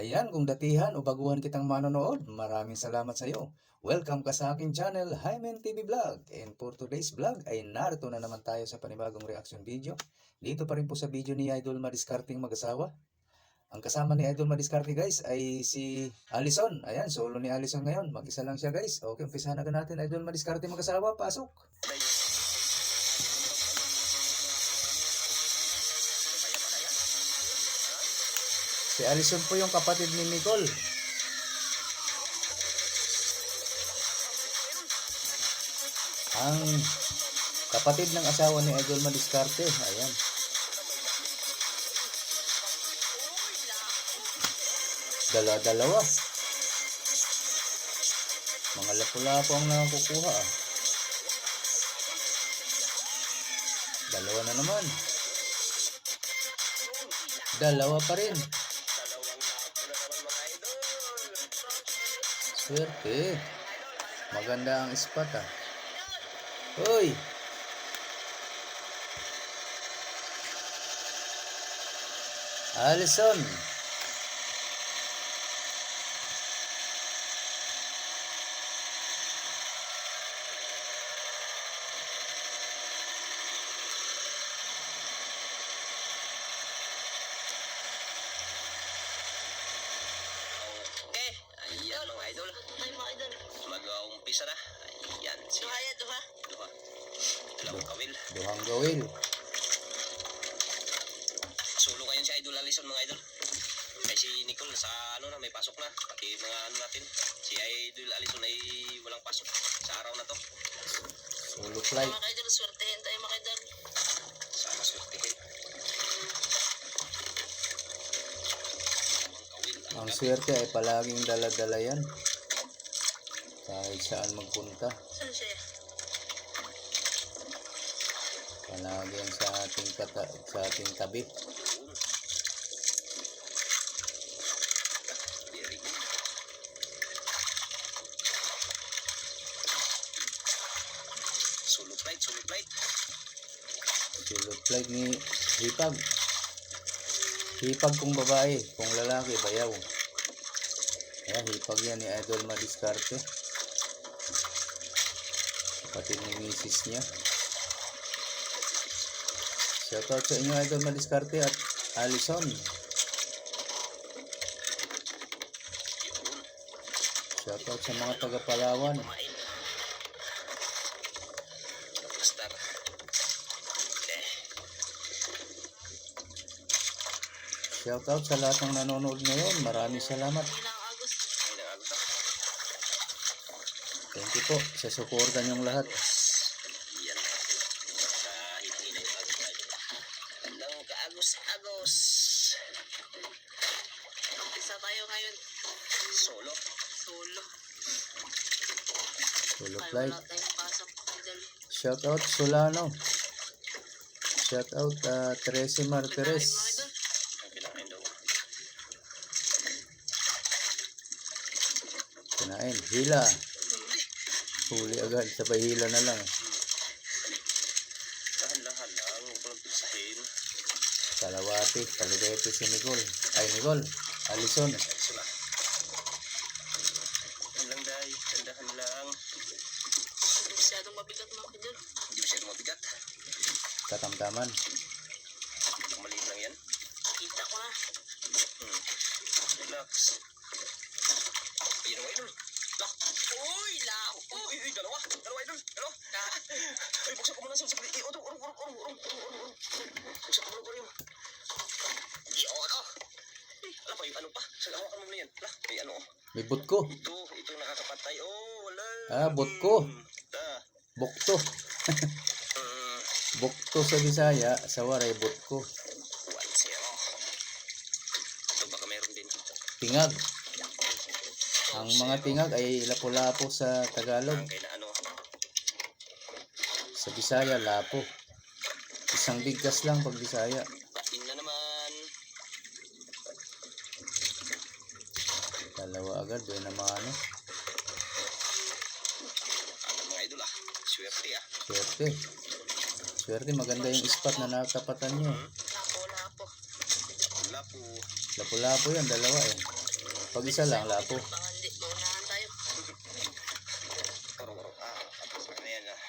Ayan, kung datihan o baguhan kitang manonood, maraming salamat sa iyo. Welcome ka sa aking channel, Hymen TV Vlog. And for today's vlog ay narito na naman tayo sa panibagong reaction video. Dito pa rin po sa video ni Idol Madiskarting mag-asawa. Ang kasama ni Idol Madiskarte guys ay si Alison. Ayan, solo ni Alison ngayon. Mag-isa lang siya guys. Okay, umpisahan na natin Idol Madiskarte mag-asawa. Pasok! Si Alison po yung kapatid ni Nicole. Ang kapatid ng asawa ni Idol Madiskarte. Ayan. Dalawa. Mga lapu-lapo ang nakukuha. Dalawa na naman. Dalawa pa rin. Swerte. Maganda ang spot ah. Hoy! Alison! Ayan mga idol. Ay mga idol. Mag-umpisa na. Ayan siya. Duha. Dalawang kawil. Duhang gawil. Solo ngayon si Idol Alison mga idol. Ay si Nicole sa may pasok na. Pati mga natin. Si Idol Alison ay walang pasok sa araw na to. Solo flight. Mga idol, swertehin tayo mga idol. Sana swertihin. Ang swerte ay palaging dala-dala yan. Kahit saan magpunta. Saan siya? Palagi yan sa ating tabi. Very good. Solo flight. Solo flight ni Hipag. Hipag kung babae, kung lalaki, bayaw. Ayan, hipag yan ni Idol Madiskarte. Kapatid ni misis niya. Shoutout sa inyo Idol Madiskarte at Alison. Shoutout sa mga taga-Palawan. Star. Shoutout sa lahat ng nanonood ngayon. Maraming salamat. Ilang Agos. Thank you po sa suporta niyong lahat. Yan. Sa hinay Hello, kaagos. Isa tayo ngayon. Solo. Solo Ay, flight. wala tayong pasok idol. Shoutout Solano. Shoutout Teresi Mga Martires. idol. Ang kinain daw. Kinain. Hila. Huli agad. Sabay hila na lang. Dahan-dahan lang. Huwag walang pisahin. Kalawati. Kalidete si Nicole. Ay, Nicole. Alison. Sila. Dahan lang, day. Dahan lang. Hindi masyadong mabigat mga idol. Hindi masyado mabigat. Katamtaman. Maliit lang yan. Kita ko na. Relax. Ayun ang idol. Lock. Uy, lao. Uy, dalawa. Dalawa, idol. Dalawa. Uy, buksan ko muna sa sakli. Urong. Buksan ko muna. Ala pa yung ano pa. Hawakan mo na yan. Ala, may ano. May butko. Ito nakakapatay. Oh, wala. Butko. Bukto. Mm, Bukto sa Bisaya. Sa Waray, butko. 1-0. Ito baka meron din. Tingag. Ang mga tingag ay lapo-lapo sa Tagalog. Ang kaya na ano. Sa Bisaya, lapo. Isang bigkas lang pag Bisaya. Pain na naman. Dalawa agad. Doon naman ano. Ano mga idol ah. Swerte ah. Swerte. Swerte, maganda yung spot na natapatan nyo. Lapo. Lapo. Lapu-lapo yan, dalawa eh. Pag isa lang, lapo. Baka hindi, maunahan tayo. Urong. Tapos ano yan ah.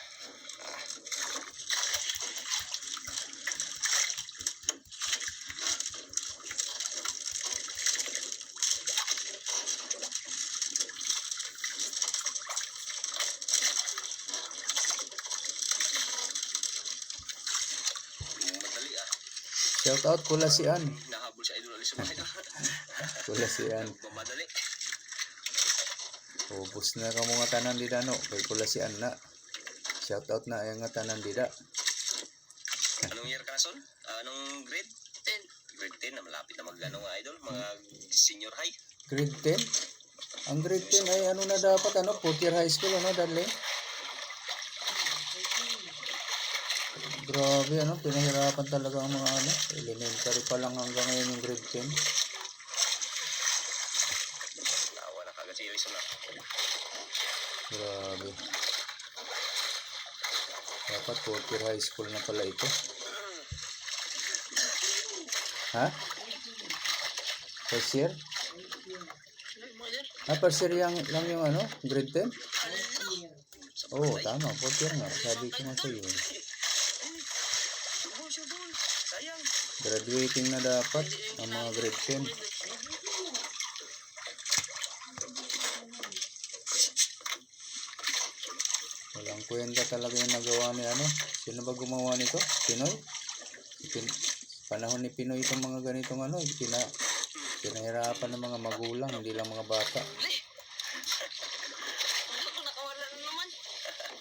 Madali ah. Shout out Kulasian. Nahabol sa idol alis mga idol. Kulasian. Mamadali. Ubus na ka mga tanan di no. Kay Kulasian na. Shout out na ay nga tanan di da. Anong year ka na son? Anong grade? 10. Grade 10 na malapit na mag-ano nga idol, mga senior high. Grade 10? Ang grade 10 ay ano na dapat, ano? 4th year high school, ano, darling? Grabe, ano? Pinahirapan talaga ang mga, ano? Elementary pa lang hanggang ngayon yung grade 10. Nawa na kagad si Elison na. Grabe. Dapat 4th year high school na pala ito. Ha? First year? Mother, First year lang yung ano? Grade 10? Oo, tama. 4th year nga. Sabi ko nga sa'yo. Subol. Sayang. Graduating na dapat ang mga grade 10. Walang kwenta talaga yung nagawa ni ano. Sino ba gumawa nito? Pinoy? Panahon ni Pinoy itong mga ganitong ano. Pinahirapan ng mga magulang, hindi lang mga bata. Ako nakawala na naman.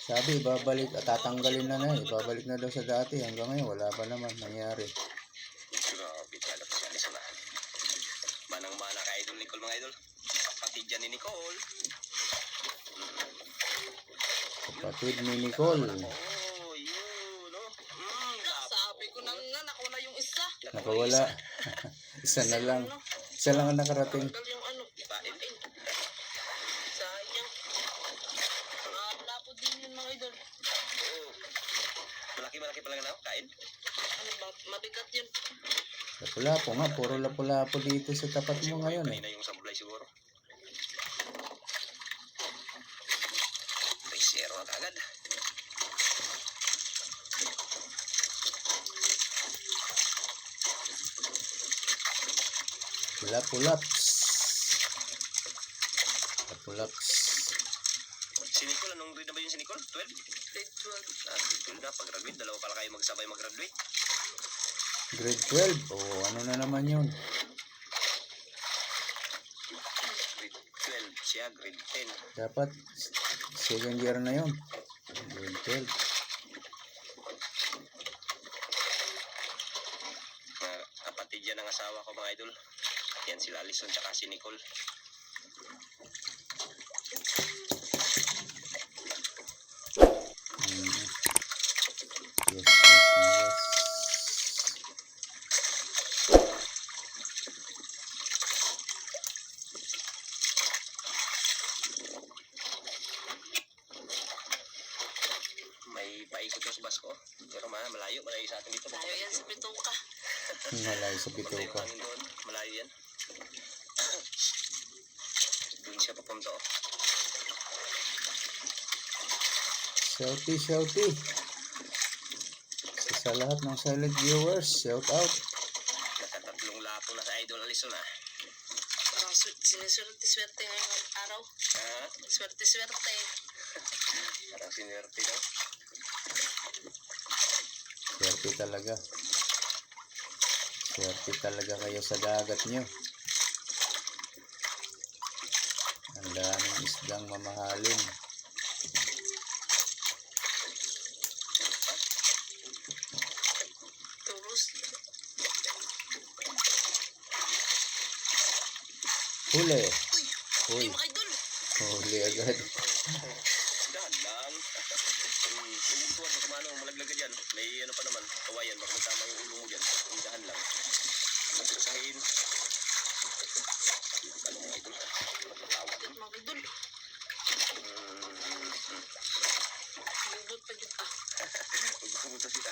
Sabi, ibabalik at tatanggalin na ibabalik na daw sa dati. Hanggang ngayon, wala pa naman nangyari. Grabe talaga si Elison na. Manang-mana ka idol Nicole mga idol. Kapatid dyan ni Nicole. Kapatid ni Nicole. Oh, yun, no? Sabi ko na nga, nakawala yung isa. Nakawala. Isa na lang. Isa lang ang nakarating. Tagal yung ano. Ibain. Sayang. Lapo din yun mga idol. Oo. Malaki pa lang na kain. Ano ba, mabigat yun. Lapu-lapu nga. Puro lapu-lapu dito sa tapat mo ngayon eh. Kanina yung sablay siguro. 3-0 na kagad. Lapu-laps. Lapu-laps. Si Nicole, anong grade na ba yun si Nicole? 12? Grade 12. 12 na, pag-graduate. Dalawa pala kayo magsabay mag-graduate. Grade 12. Oh, ano na naman yun? Grade 12 siya, grade 10. Dapat second year na yun. Grade 12. Kapatid yan ang asawa ko mga idol. Yan sila Alison tsaka si Nicole. Yes, yes. May paikot yung sa bus ko. Pero malayo sa atin dito. Tayo yan sa Pituka. Malay sa Punta yung bituka. hangin doon. Malayo yan. Doon siya papunta. Shouty. Sa lahat ng silent viewers, shout out. Nakatatlong lapo na sa idol Alison ah. Parang siniswerte-swerte ngayong araw. Ha? Swerte-swerte. Parang sinerte daw. Swerte talaga. Swerte talaga kayo sa dagat nyo. Ang daming isdang mamahalin. Turus. Huli. Uy, Uy, mga idol. huli agad. Dahan lang. Yung tuwan, baka maano, malaglag ka dyan. May ano pa naman, kawayan, baka magtama yung ulo mo dyan. Yung dahan lang. Magsasahin. Ano mga idol? Tawa. Bakit mga idol? Bubot pa dyan. Magpupunta sila.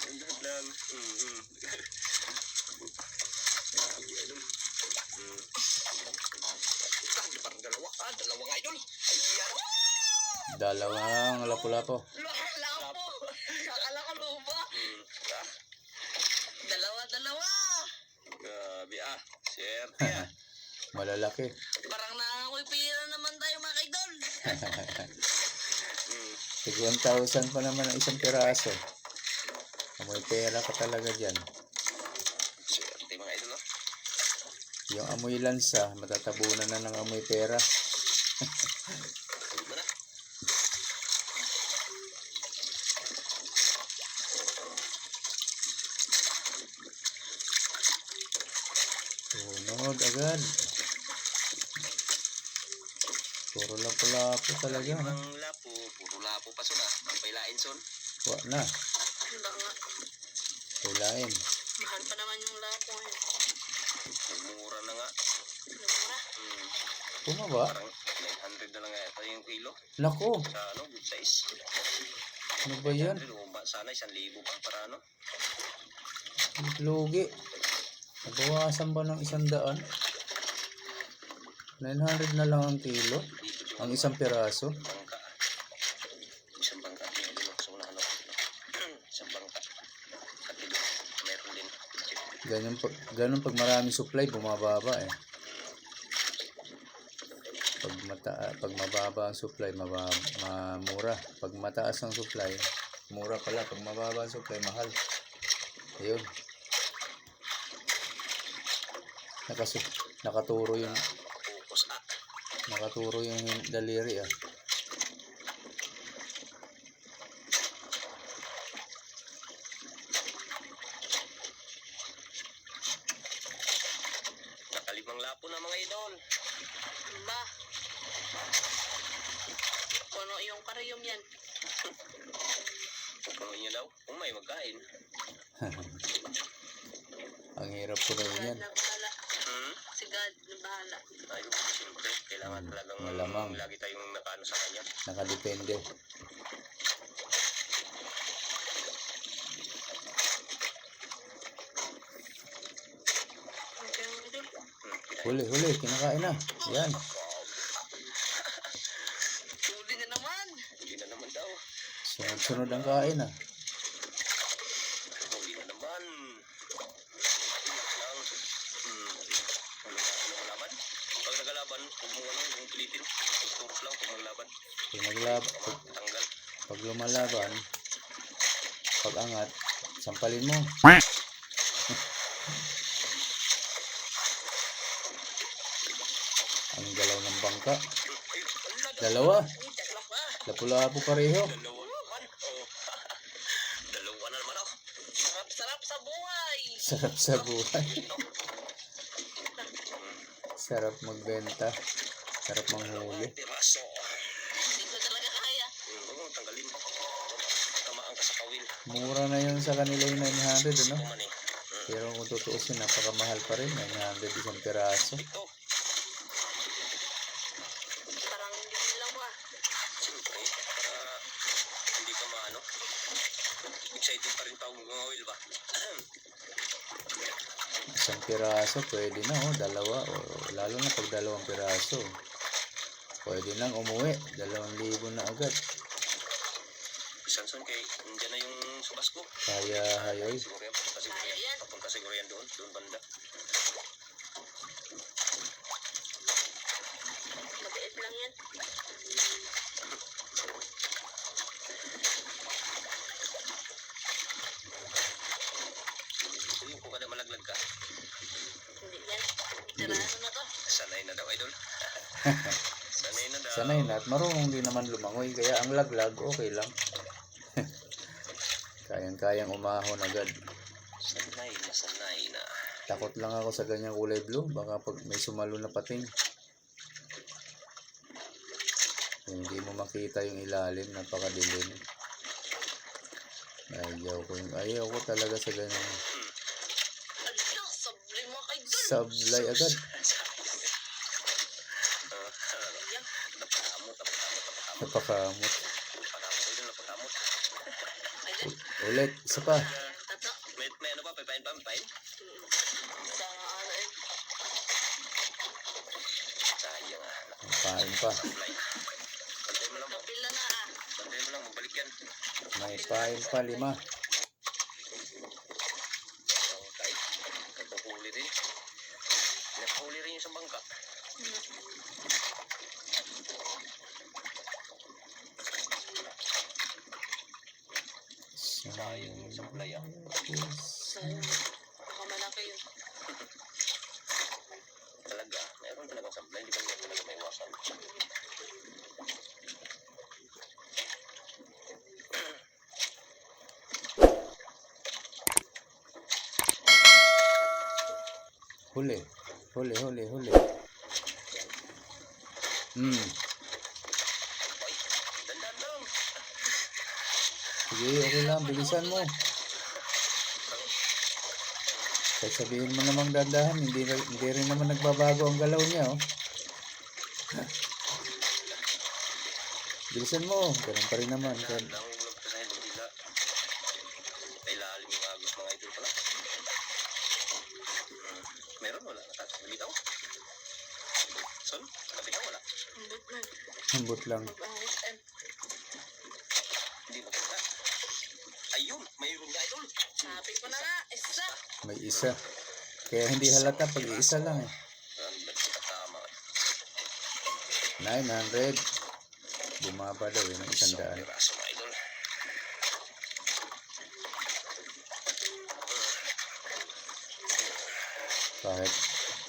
Yung dahan lang. Grabe, idol. Parang dalawa. Dalawa nga idol. Ayan. Dalawang lapu-lapu. Lapo. Akala ko lupa. Ah, Dalawa. grabe Swerte Malalaki. Parang nangangamoy pira naman tayo mga idol. Tig 1,000 pa naman ang isang piraso. Amoy pera ka talaga dyan. Swerte mga idol. Yung amoy lansa, matatabunan na ng amoy pera. Di ba na? Tunod agad. Puro lapu-lapu talaga. Ha? Ang lapo. Puro lapo pa son Ang pailain son. Wa na. Diba nga? Kailain. Mahal pa naman yung lapo eh. Mura na nga. Mura. Bumaba? Parang 900 na lang yata yung kilo. Nako, Sa good size. ano ba yan? 900 o sana 1,000 pa para Lugi. Nabawasan ba ng 100? 900 na lang ang kilo. dito Ang isang piraso. bangka. Isang bangka din dito sa una isang bangka. At dito meron din. Ganun pag marami supply, bumababa eh. Pag mababa ang supply, mura. Pag mataas ang supply, mura pala. Pag mababa ang supply, mahal. Ayun. Nakaturo yung Focus nakaturo yung daliri ah. Nakalimang lapo na mga idol. Ba? Puno yung karayom yan. Punuin niyo daw. Kung may magkain. Ang hirap po na yan. Na bahala. Si God na bahala. Ayun, siyempre. Kailangan talagang Malamang. lagi tayong nakaano sa kanya. Nakadepende. Okay, mga idol. Huli, kinakain na. Yan. Huli na naman. Hindi na naman daw. Sunod-sunod ang kain ah. Hindi na naman. Lang. Ano laban? Pag nagalaban, huwag mo yung pilitin. Turos lang kung maglaban. Tanggal. Pag lumalaban, pag angat, sampalin mo. Ang galaw ng bangka. Dalawa. Dalawa pa. Lapu-lapu pareho. Dalawa naman. Oh. Dalawa na naman ako. Sarap sa buhay. Sarap sa buhay. Sarap magbenta. Sarap manghuli. Piraso. Hindi ko talaga kaya. Tanggalin mo. Tamaan ka sa kawil. Mura na yun sa kanila yung 900, ano? Kuman eh. Pero kung tutuusin, napakamahal pa rin. 900 isang piraso. Ito. Parang hindi lang mo ah. Siyempre, para hindi ka maano. Excited pa rin tawag mga oil ba? Isang piraso, pwede na oh, dalawa. O, lalo na pag dalawang piraso. Pwede nang umuwi. 2,000 na agad. Sanson kay, nandiyan na yung subas ko. Kaya hayoy. Siguro yan, papunta siguro Kaya yan. yan. Papunta siguro yan doon banda. Mabait lang yan. Sige, kung kada malaglag ka, Hindi yan. Tiraso na to. sanay na daw, idol. Sanay na daw. Sanay na at marunong din naman lumangoy. Kaya ang laglag, okay lang. Kayang-kayang umahon agad. Sanay na. Takot lang ako sa ganyang kulay blue. Baka pag may sumalo na pating. Hindi mo makita yung ilalim. Napakadilim. Ayaw ko talaga sa ganyang Ala, sabli mo kay Dol. sablay agad. Yan. Napakamot. Napakamot. Napakamot. Ayun. Ulit, isa pa. Tato. May ano pa, papain? Sa ano eh. pain pa. Sablay. Bantay mo lang po. Kapila na ah. Bantay mo lang, magbalik yan. May pain pa, 5. Okay. Nagpahuli rin. Nagpahuli rin yung sa bangka. Sayang yung sablay ah. Sayang. Baka malaki yun. Talaga, meron talagang sablay. Hindi ka naman talaga may iwasan. Huli. Huli. Ay, dandan lang. Sige, okay lang. Bilisan mo. Kahit sabihin mo namang dandahan, hindi rin naman nagbabago ang galaw niya, oh. Bilisan mo. Ganun pa rin naman. Dandan lang. Ulog ka sa hindi na. Ay, lalim yung agos mga idol pala. Meron wala. Nabitaw. Son, nabitaw wala. Hambot na. Hambot lang. Mag-ahos and Hindi maganda. Ayun, mayroon ka idol. sabi ko na nga. Isa. May isa. Kaya hindi halata pag iisa lang, eh. Tama. 900. Bumaba daw yun ng 100. Piraso mga idol. Kahit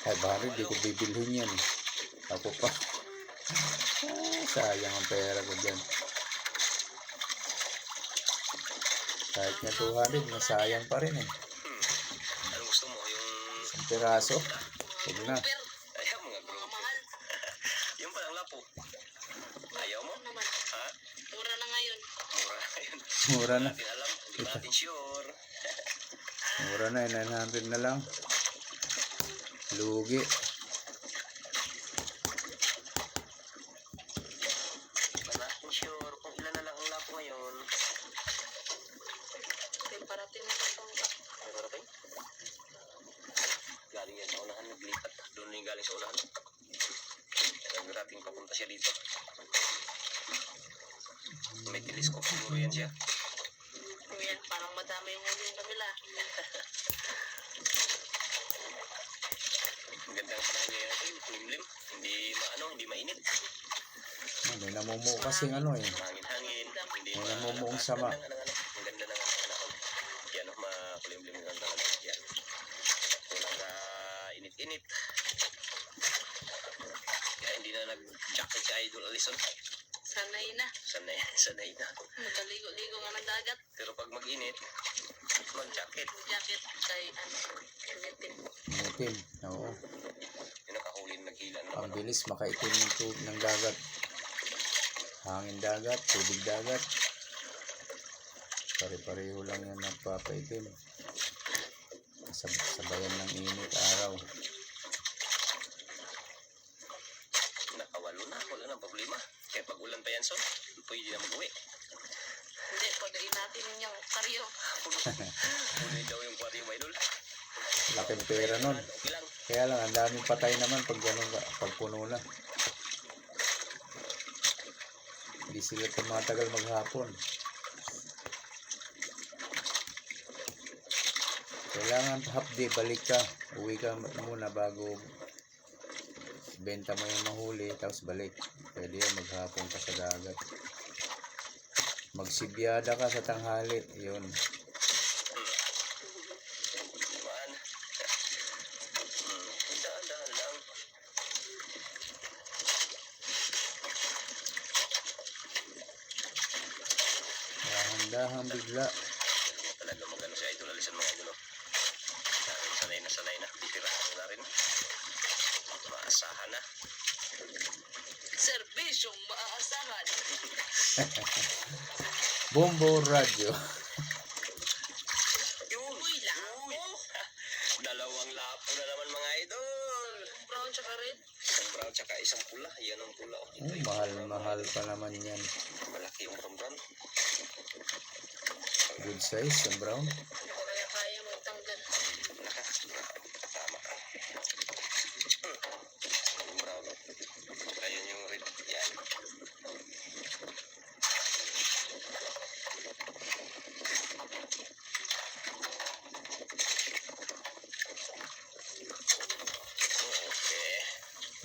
500, di ko bibilhin yan, eh. Ako pa. Sayang ang pera ko dyan. Kahit nga 200, masayang pa rin, eh. Anong gusto mo? Yung... Isang piraso. Huwag na. Pero Ayaw mga bro. mga mahal. Yung palang lapo. Ayaw mo? Ano naman. Ha? Mura na ngayon. Mura na yun. Mura na. Hindi alam. Hindi ba natin sure. Mura na, 900 na lang. Lugi. Hindi ba natin sure kung ilan na lang ang lapo ngayon. Yung parating na itong May parating? Galing yan sa unahan. Naglipat. Doon yung galing sa unahan. Nagdating papunta siya dito. May telescope siguro yan siya. yan. Parang madami yung huli yung kabila. Ang ganda ng panahon ngayon natin. Limlim. Hindi maano, hindi mainit. May namumuo kasing ano, eh. Hangin-hangin. Hindi May namumuong sama. Ang ganda ng panahon. Yan, makulimlim ng ganda ng yan. Walang init-init. Kaya hindi na nag-jacket si Idol Alison. Sanay na. Sanay na. Magkaligo-ligo nga ng dagat. Pero pag mag-init, mag-jacket. Jacket kay initin. Itim. Oo. Yung nakahuli na naghila na Ang bilis makaitim ng tubig ng dagat. Hangin dagat, tubig dagat. Pare-pareho lang yan nagpapaitim. Sabayan ng init araw. Nakawalo na, wala nang problema. Kaya pag ulan pa yan, son, pwede na mag-uwi. Hindi, pagayin natin yung karyo. Punoy daw yung party mo, Idol. Laking pera nun. Okay lang. Kaya lang, ang daming patay naman pag ganun, pag puno na. Hindi sila tumatagal maghapon. Kailangan half day, balik ka. Uwi ka muna bago benta mo yung mahuli, tapos balik. Pwede yan, maghapon ka sa dagat. Magsibyada ka sa tanghali, yun. Maan. Daan-daan lang. Dahan-dahan bigla. Talaga magano si Idol Alison mga Idol. Sanay na. Titirahan na rin. Maasahan na. Serbisyong maaasahan. Bombo Radio. Yun! Uy, lapo. Dalawang lapo na naman mga Idol. Brown tsaka red. Isang brown tsaka isang pula. Yan ang pula. Oh. Ito yung Mahal pa naman yan. malaki yung brown. Good size, yung brown. Hindi ko kaya magtanggal. Tama. Yung brown. Ayun yung red. Yan.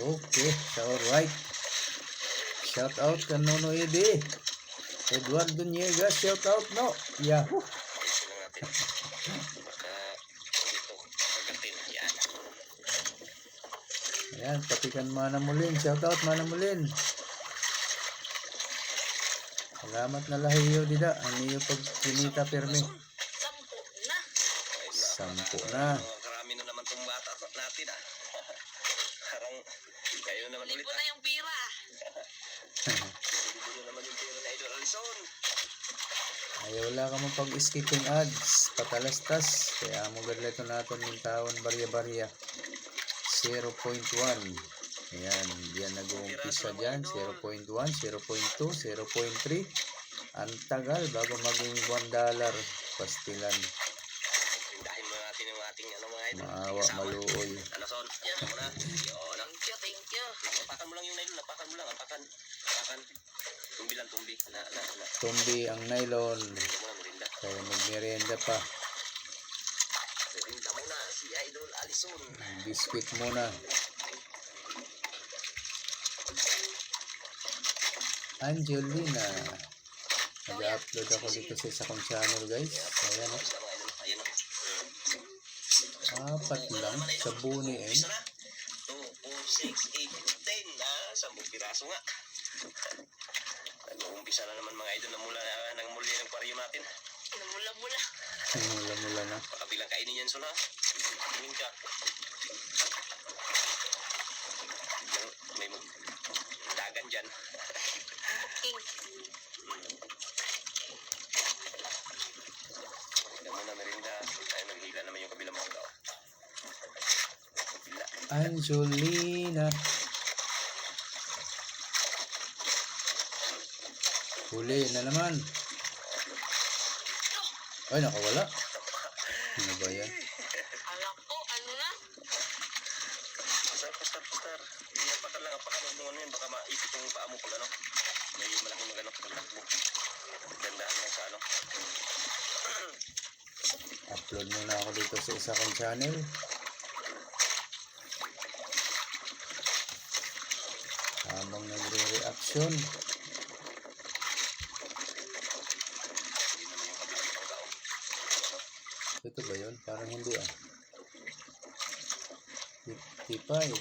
Okay. Okay, alright. Shout out ka Nono Edi. Eduardo Niegas, shout out no. Yahoo! Ayusin lang natin. Baka dito kagatin. Yan. Ayan, patikan Manamulin. Shout out Manamulin. Salamat na lahiyo dida. Ang iyo pag pinita permi. Sampo na. Sampo na. Karami na naman itong bata natin ah. Parang kayo naman ulit Libo ah. na yung pira. Libo na naman yung pera na Idol Alison. Ay wala ka mong pag-skipping ads. Patalastas. Kaya mo gadleto natin yung taon barya-barya. 0.1. Ayan, diyan nag-uumpisa dyan. 0.1, 0.2, 0.3. Ang tagal bago maging $1 pastilan. Tindahin mo natin yung ating ano mga idol. Maawa, maluoy. Ano son? Yan mo na. Yun lang. Thank you. Apakan mo lang yung nylon. Apakan mo lang. Apakan. Apakan. Tumbi lang. Tumbi. Na. Tumbi ang nylon. Merinda mo na. Merinda. Kaya magmerienda pa. Merinda mo na. Si Idol Alison. Biscuit muna. Angelina. Nag-upload ako dito sa isa kong channel guys. Ayan o. Isa mga idol. Ayun o. 4 lang sa Buni eh. Isa na. 2, 4, 6, 8, 10. 10 piraso nga. Nag-uumpisa na naman mga idol na mula ng muli ng aquarium natin. Mula-mula. Mula-mula na. Pakabilang kainin yan suna. Tingin ka. May dagan dyan. King. Tignan mo na merinda. Ay, naghila naman yung kabilang mga tao. Kabila. Angelina. Huli na naman. Ay, nakawala. Ano ba yan? Alak ko, ano na? Pastar. Apakan lang. Huwag mo ano yun. Baka maipit yung paa mo pag ano. May malaking magano. Magtakbo. Gandahan lang sa ano. Upload muna ako dito sa isa kong channel. Habang nagre-reaction. Ito ba yun? Parang hindi ah. 55.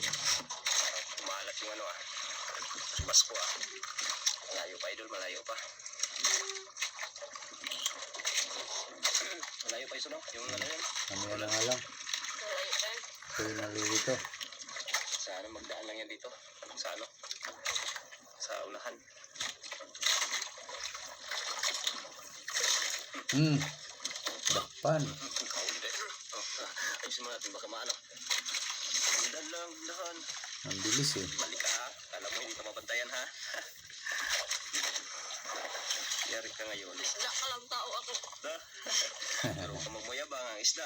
Kumalat yung ano ah. Basko ah. Malayo pa idol. Malayo pa. Malayo pa iso no? Yung ano yun. Mamaya na nga lang. Ito yung nalilito. Sa ano magdaan lang yan dito. Sa ano? Sa unahan. Dakpan. Ayusin mo natin baka maano. Dahan. Ang bilis eh. Balik ka ha. Alam mo hindi ka mabantayan ha. Yari ka ngayon. Isda ka lang tao ako. Pero kung magmayabang ang isda,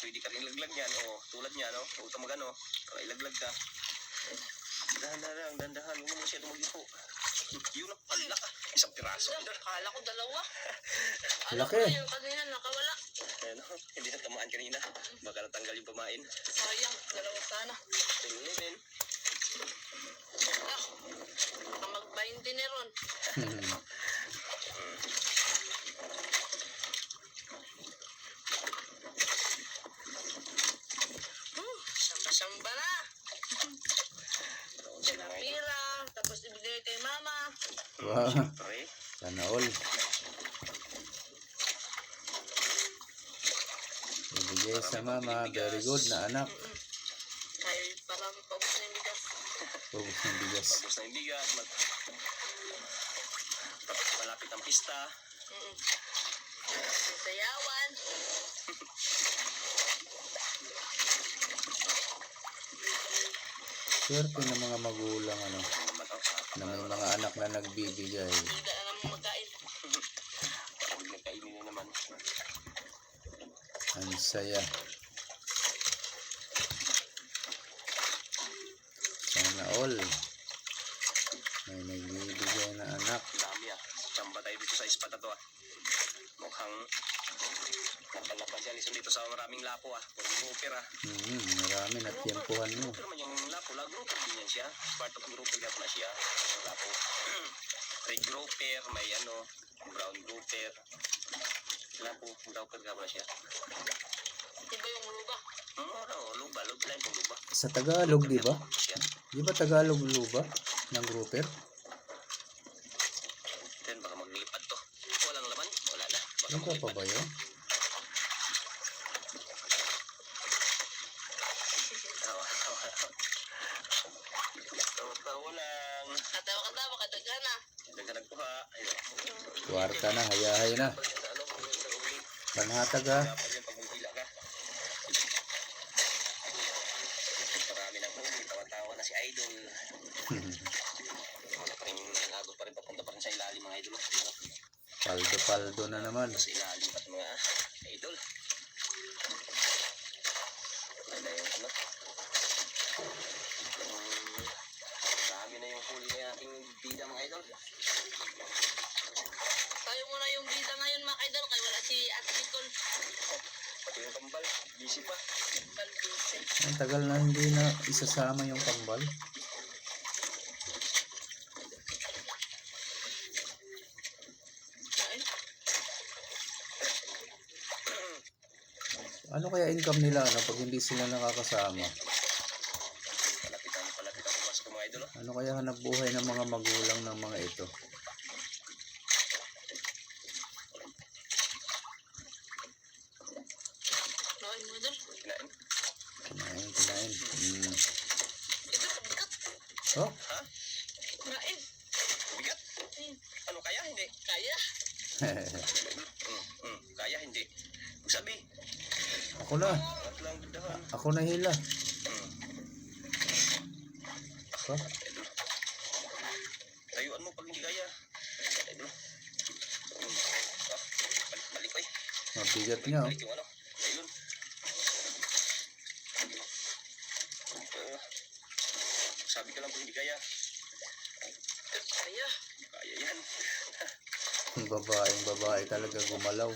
pwede ka rin ilaglag yan. O, tulad niya, no? Huwag ka magano. Ilaglag ka. Dahan. Huwag mo siya tumagipo. Yun ang pala ka. Isang piraso. Kala ko dalawa. Laki. Alam ko yung kanina nakawala. Ano, hindi na tamaan kanina. Baka natanggal yung pamain. Sayang, dalawa sana. Tingin. Baka mag-20 ni Ron. Samba na. Pira. Tapos ibigay kay mama. Wow. Siyempre. Sana all. Ibigay sa mama. Very good na anak. Ay, parang paubos na yung bigas. Pubos ng bigas. Tapos na yung bigas. Tapos malapit ang pista. Sayawan. Swerte ng mga magulang ano, na may mga anak na nagbibigay. Hindi na naman magkain. Huwag nagkainin na naman. Ang saya. Sana all. May nagbibigay na anak. Dami ah. Chamba tayo dito sa ispat na to ah. Mukhang napalapan siya Lison dito sa maraming lapo ah. Puro grouper ah. Marami na tiyempuhan mo. Grouper man yung lapo. Grouper din yan siya. Part of grouper nga pala siya. Yung lapo. Red grouper, may brown grouper. Lapo, grouper nga pala siya. Ito ba yung luba? Luba lang itong luba. Sa Tagalog, di ba? Siya. Di ba Tagalog luba ng grouper? Then baka maglipad to. Walang laman, wala na. Baka Ito pa maglipad. ba yun? Tawa lang. Katawa ka dagana. Daga nagkuha. Ayun. Kwarta na, hayahay na. Panhatag ha. Dapat yung pagmumila ka. Marami na huli. Tawa-tawa na si Idol. Wala pa rin nag-agot pa rin. Papunta pa rin sa ilalim mga idol. Paldo-paldo na naman. Sa ilalim pa mga idol. Wala yung marami na yung huli ng ating bida mga idol. Tayo muna yung bida ngayon mga idol. Kaya wala si Ate Nicole. Pati yung kambal. Busy pa. Balbuse. Ang tagal na hindi na isasama yung kambal. Kain. Ano kaya income nila pag hindi sila nakakasama? Palapit ang pumasok mga idol. Ano kaya hanap buhay ng mga magulang ng mga ito? Kain mo idol. Kinain. Kinain. Ito pabigat. Oh, Ha? Kain. Bigat? Ano kaya hindi? Kaya. Kaya hindi. Sabi. ako na. At lang dahan. Ako na hila. Oh, Tayuan mo pag hindi kaya. Idol. Balik ay. mabigat niya. Oh. Balik yung Ayun. Sabi ka lang kung hindi kaya. Kaya. Kaya yan. Yung babae talaga gumalaw.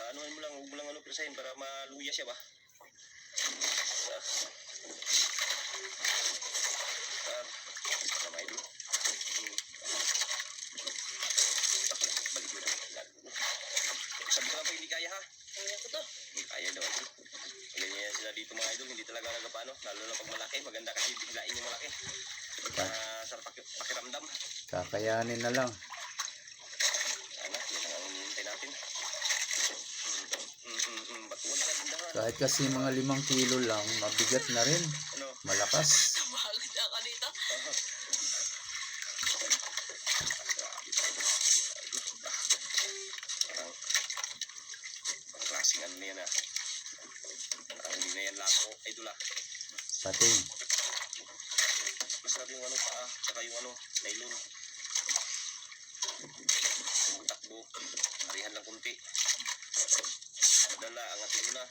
Anuhan mo lang, huwag mo lang presahin para maluya siya ba? Sama idol. Balik mo na. Sabi ko lang po hindi kaya ha. Kaya ko to. Hindi kaya daw idol. Ganyan yan sila dito mga idol, hindi talaga nagapano. Lalo na pag malaki, maganda kasi biglain yung malaki. Sarap pakiramdam. Kakayanin na lang. Sana, yan ang hinihintay natin. Batuan ka, tindahan. Kahit kasi mga 5 kilo lang, mabigat na rin. Ano? Malakas. Mahal ka dito. Parang klaseng ano na yan ah. Parang hindi na yan lako. Idol ah. Pating. Masarap yung paa, saka yung nylon. Yung takbo, harihan lang kunti. Madala, angatin mo na.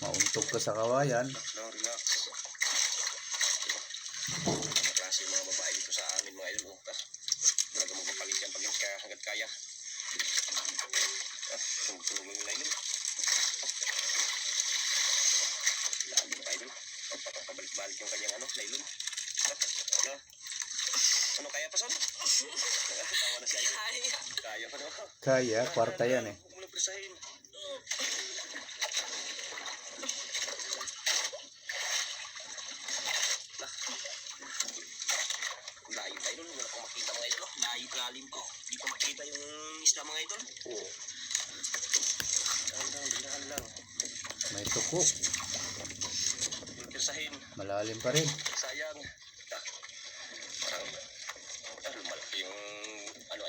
Mauntog ka sa kawayan. Relax lang, relax. Mga klase yung mga babae dito sa amin mga idol. Talaga magpapalit yan pag hanggat kaya. Tunog yung nylon. Lagi mga idol. Pagpapabalik-balik yung kanyang nylon. Ano kaya pa son? Tawa na si idol. Kaya. Kaya pa naman. Kaya, kwarta yan eh. Huwag mo lang presahin. Layo idol, wala pang makita mga idol. Layo lalim ko. Hindi ko makita yung isda mga idol. Oo. Dahan lang. May tuko. Yung pirsahin. Malalim pa rin. Sayang. Parang lumalaki yung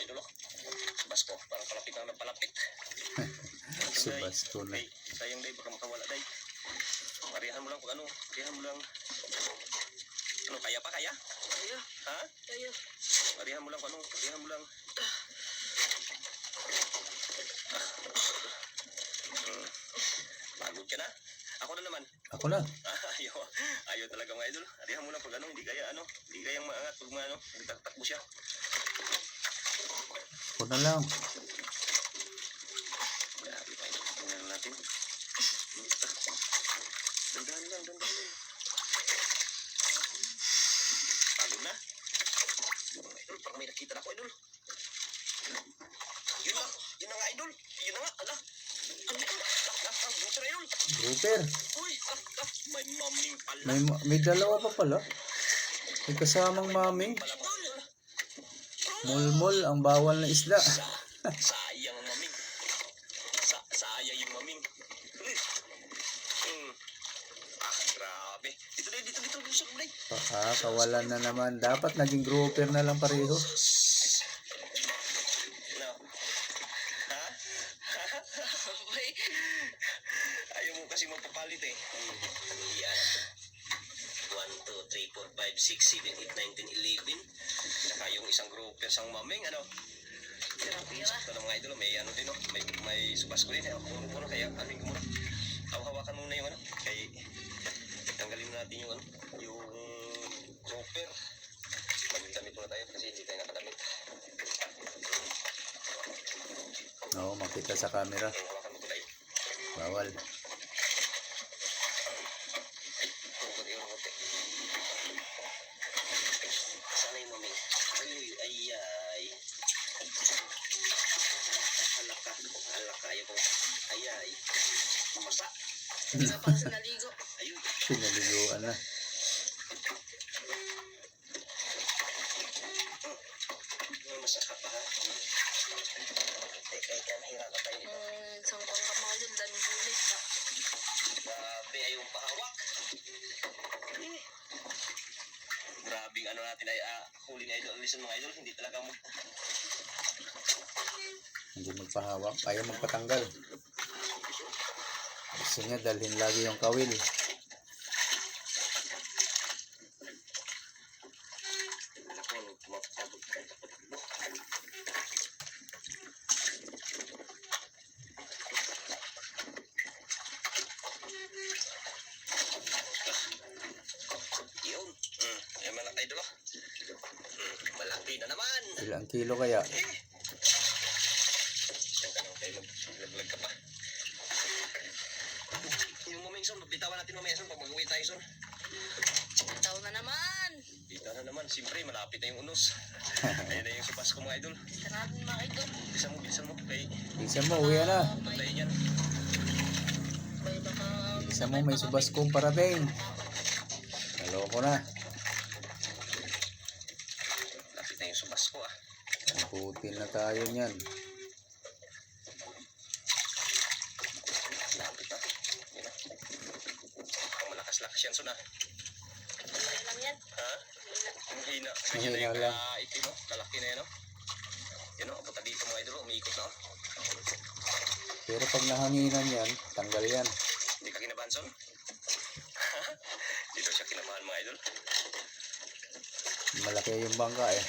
idol oh. Basko, parang palapit na palapit. Subasto na. Day, sayang day, baka makawala day. Parihan mo lang kung parihan mo lang. Kaya pa kaya? Kaya. Ha? Kaya. Parihan mo lang kung parihan mo lang. Pagod ka na? Ako na naman. Ako na. Ayaw, ayaw talaga mga idol. Arihan mo lang pag hindi kayang maangat pag nagtatakbo siya. Ako na lang. Grabe mga idol, tingnan natin. Dandahan lang. Pagod na. Idol, parang may nakita na ako, idol. Yun na nga, idol. Yun na nga, ala. Ano ito? Grouper, idol. Grouper. Uy, may maming pala. May dalawa pa pala. May kasamang maming. Mulmul ang bawal na isda. Sayang ang maming. Sayang yung maming. Grabe. Dito, gusto ko, Blay. Kawalan na naman. Dapat naging grouper na lang pareho. No. Ha? Ayaw mo kasi magpapalit eh. Yan. 1, 2, 3, 4, 5, 6, 7, 8, 9, 10, 11. Saka yung isang grouper, isang maming, ano? Ito na mga idol, may ano din, no? May subas ko din. Ano, kaya amin ko muna. Hawakan muna yung ano. Kaya tanggalin natin yung ano, yung grouper. Magdamit muna tayo kasi hindi tayo nakadamit. Oo, makita sa camera. Hawakan mo ko tayo. Bawal. Sana yung maming. Ay. Halaka, ayaw ko. Ay. Masa. Hindi na pala sa naligo. Ayun. Pinaliguan na. Masaka pa ha. Teka, nahirapan tayo nito. Isang pangkap mga idol, daming huli. Grabe, ayaw pahawak. Grabing ano natin ay huli ni Idol. Listen mga idol, hindi talaga mo. Hindi magpahawak. Ayaw magpatanggal. Gusto niya dalhin lagi yung kawil. Yun. Ay malaki idol. Malaki na naman. Ilang kilo kaya? Laglag ka pa. Yung maming son, bitawan natin mamaya son pag mag-uwi tayo son. Itaw na naman. Bitaw na naman, siyempre malapit na yung unos. Ayun na yung subas ko mga idol. Ito natin mga idol. Bilisan mo. Kay Bilisan mo, uwi na. patayin yan. Baka Bilisan mo, may subas kong parating. Naloko na. Lapit na yung subas ko ah. Putin na tayo niyan. Lapit na. Yun na. Ang malakas-lakas yan son ah. Ano lang yan? Ha? Ang hina. Mahina Ganyan na yung lang. itim no? Kalaki na yun no? Yun no, abot na dito mga idol, umiikot na oh. Pero pag nahanginan yan, tanggal yan. Hindi ka kinabahan son? Dito siya kinabahan mga idol. Malaki yung bangka eh.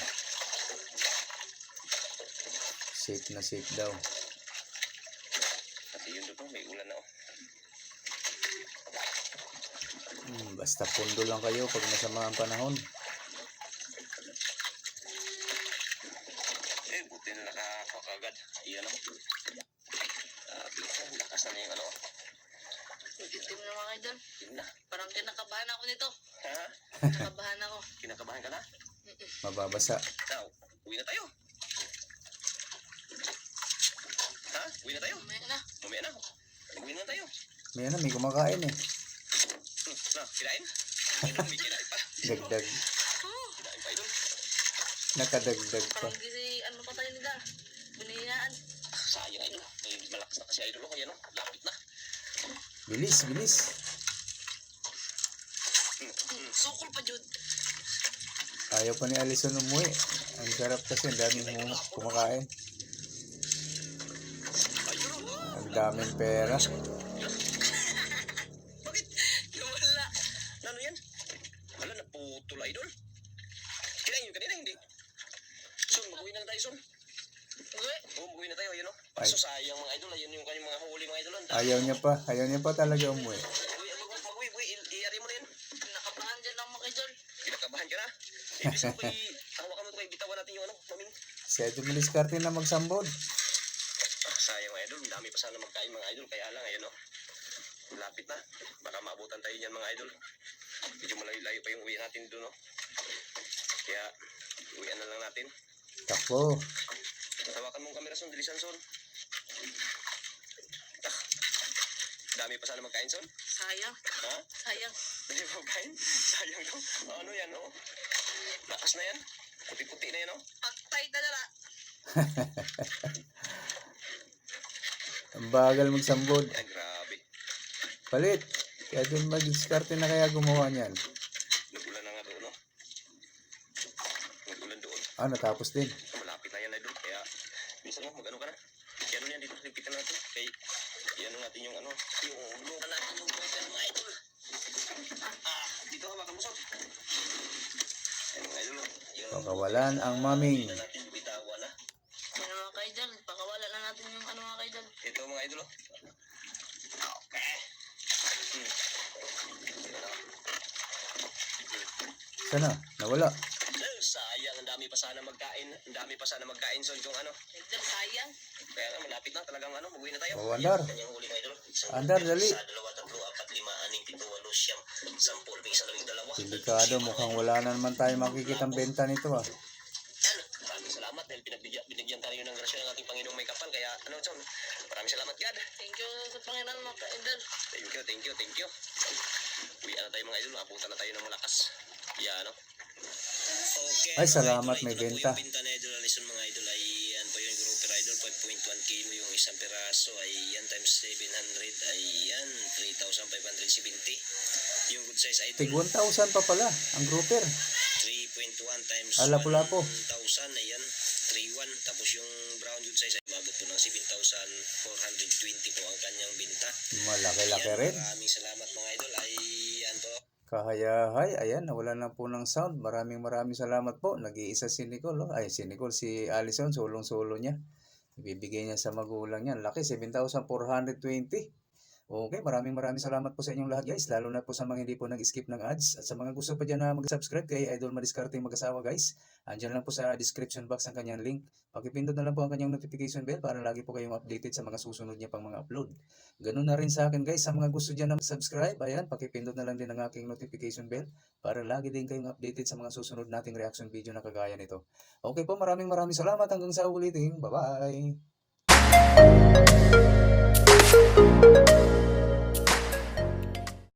Safe na safe daw. Kasi yun doon may ulan na oh. Basta pundo lang kayo pag masama ang panahon. Buti na nakakuha kagad. Ayan oh. Lakas na yung ano oh. Itim na mga idol. Yun na. Parang kinakabahan ako nito. Ha? Kinakabahan ako. Kinakabahan ka na? Mababasa. Now, uwi na tayo. Ha? Uwi na tayo? Mamaya na. Mamaya na. Uwi na tayo. May ano, may kumakain eh. Na, kinain? Idol, may kinain pa. Dagdag. Kinain pa, idol. Nakadagdag pa. Parang gisi, ano pa tayo nila? Binayaan. Sayang, idol. May malakas na kasi idol ko. Yan o, lapit na. Bilis, bilis. Sukol pa, Jud. Ayaw pa ni Alison umuwi. Ang sarap kasi, ang daming kumakain. Ayun o. Ang daming pera. Bakit? Wala. Ano yan? Wala, naputol, idol. Kinain yun kanina, hindi. Son, mag-uwi na tayo, son. Uwi. Oo, mag-uwi na tayo, yun o. Kaso sayang mga idol, ayun yung kanyang mga huli mga idol. Ayaw niya pa talaga umuwi. Mag-uwi, iyari mo na yun. Nakabahan dyan lang mga idol. Kinakabahan ka na. Ibig ko hawakan mo ito kay bitawan natin yung ano, maming. Si Idol madiskarte na magsambod. Sayang mga idol, dami pa sana magkain mga idol. Kaya lang, ayun oh. Lapit na. Baka maabutan tayo niyan mga idol. Medyo malayo-layo pa yung uwi natin doon, no? Kaya, uwian na lang natin. Takbo. Tawakan mong kamera, Son. Dilisan, Son. Ah, dami pa sana magkain, Son. Sayang. Ha? Sayang. Dali pa magkain? Sayang to. Ano yan, oh? Lakas na yan. Puti-puti na yan, oh. Paktay talaga. Ang bagal magsambod. Ay, grabe. Palit. Si Idol madiskarte na kaya gumawa niyan. Nagulan na nga doon, no? Nagulan doon. Natapos din. Malapit na yan, idol. Kaya, minsan mo, mag-ano ka na. Kaya ano yan dito, lipitan natin. Kaya, iano natin yung ano, yung luka natin yung mga idol. Dito hawakan mo, Son. Ayun, mga idol. Yung Pakawalan ang maming. na natin, bitawan na. Ano mga kaidol, pakawala na natin yung ano mga kaidol. Ito, mga idol, oh. Okay. Sana, nawala. Sayang, ang dami pa sana magkain. Ang dami pa sana magkain, Son, kung ano. Kaidol, sayang. Kaya nga, malapit na talagang ano, mag-uwi na tayo. Oh, Andar. Kanyang huli, mga idol. Andar, dali. Sa 2, 3, 4, 5, 6, 7, 8, 9, 10, 10, may isa labing dalawa. Delikado, mukhang wala na naman tayo makikitang benta nito ah. Yan, maraming salamat dahil binigyan tayo ng grasya ng ating Panginoong may kapal. Kaya ano, Son, maraming salamat, God. Thank you sa Panginoon mga kaidol. Thank you. Uwi na tayo mga idol, abutan na tayo ng malakas. Yan, ano. Okay. Ay, salamat, mga idol, may ito na benta. po yung benta na idol, alison mga idol, ay yan po yung grouper idol, 5.1 kilo yung isang peraso, ay yan times 700, ay yan, 3,570. Yung good size idol, Tig 1,000 pa pala ang grouper. 3.1 times Lapu-lapu. 1,000, ayan, 3.1. Tapos yung brown good size ay mabot po ng 7,420 po ang kanyang binta. Malaki-laki Ayan, rin. maraming salamat mga idol. Ay, yan po. Kahayahay, ayan, nawala na po ng sound. Maraming salamat po. Nag-iisa si Nicole, oh. Ay, si Nicole, si Allison, sulong-sulo niya. Ibibigay niya sa magulang niya. Laki, 7,420. Okay, maraming salamat po sa inyong lahat guys. Lalo na po sa mga hindi po nag-skip ng ads. At sa mga gusto pa dyan na mag-subscribe kay Idol Madiskarte Mag-asawa guys. Andyan lang po sa description box ang kanyang link. Pakipindot na lang po ang kanyang notification bell para lagi po kayong updated sa mga susunod niya pang mga upload. Ganun na rin sa akin guys. Sa mga gusto dyan na subscribe, ayan, pakipindot na lang din ang aking notification bell para lagi din kayong updated sa mga susunod nating reaction video na kagaya nito. Okay po, maraming salamat. Hanggang sa ulitin. Bye-bye!